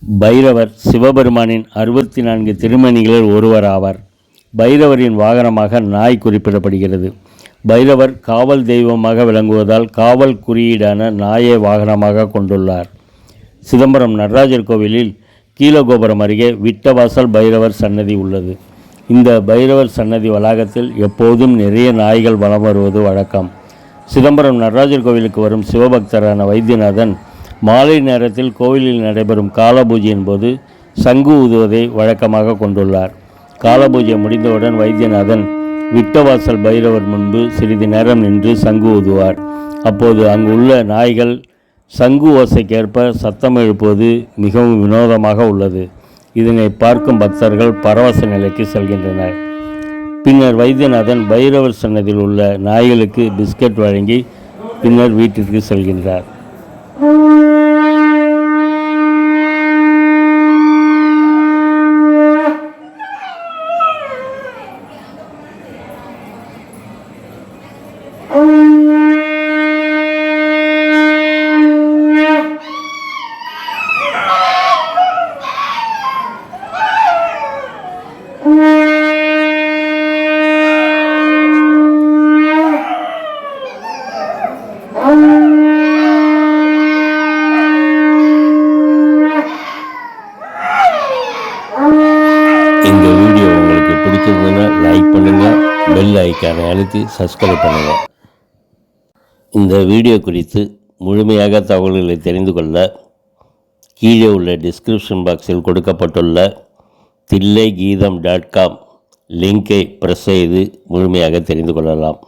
பைரவர் சிவபெருமானின் 64 திருமேனிகளில் ஒருவர் ஆவார். பைரவரின் வாகனமாக நாய் குறிப்பிடப்படுகிறது. பைரவர் காவல் தெய்வமாக விளங்குவதால் காவல் குறியீடான நாயை வாகனமாக கொண்டுள்ளார். சிதம்பரம் நடராஜர் கோவிலில் கீழகோபுரம் அருகே விட்டவாசல் பைரவர் சன்னதி உள்ளது. இந்த பைரவர் சன்னதி வளாகத்தில் எப்போதும் நிறைய நாய்கள் வலம் வருவது வழக்கம். சிதம்பரம் நடராஜர் கோவிலுக்கு வரும் சிவபக்தரான வைத்தியநாதன் மாலை நேரத்தில் கோவிலில் நடைபெறும் கால பூஜையின் போது சங்கு ஊதுவதை வழக்கமாக கொண்டுள்ளார். கால பூஜை முடிந்தவுடன் வைத்தியநாதன் விட்டவாசல் பைரவர் முன்பு சிறிது நேரம் நின்று சங்கு ஊதுவார். அப்போது அங்கு உள்ள நாய்கள் சங்கு ஓசைக்கேற்ப சத்தம் எழுப்புவது மிகவும் வினோதமாக உள்ளது. இதனை பார்க்கும் பக்தர்கள் பரவச நிலைக்கு செல்கின்றனர். பின்னர் வைத்தியநாதன் பைரவர் சன்னதியில் உள்ள நாய்களுக்கு பிஸ்கட் வழங்கி பின்னர் வீட்டிற்கு செல்கின்றார். இந்த வீடியோ உங்களுக்கு பிடிச்சிருந்ததுன்னா லைக் பண்ணுங்கள், பெல் ஐக்கானை அழுத்தி சப்ஸ்கிரைப் பண்ணுங்கள். இந்த வீடியோ குறித்து முழுமையாக தகவல்களை தெரிந்து கொள்ள கீழே உள்ள டிஸ்கிரிப்ஷன் பாக்ஸில் கொடுக்கப்பட்டுள்ள tilleigeetham.com லிங்கை ப்ரெஸ் செய்து முழுமையாக தெரிந்து கொள்ளலாம்.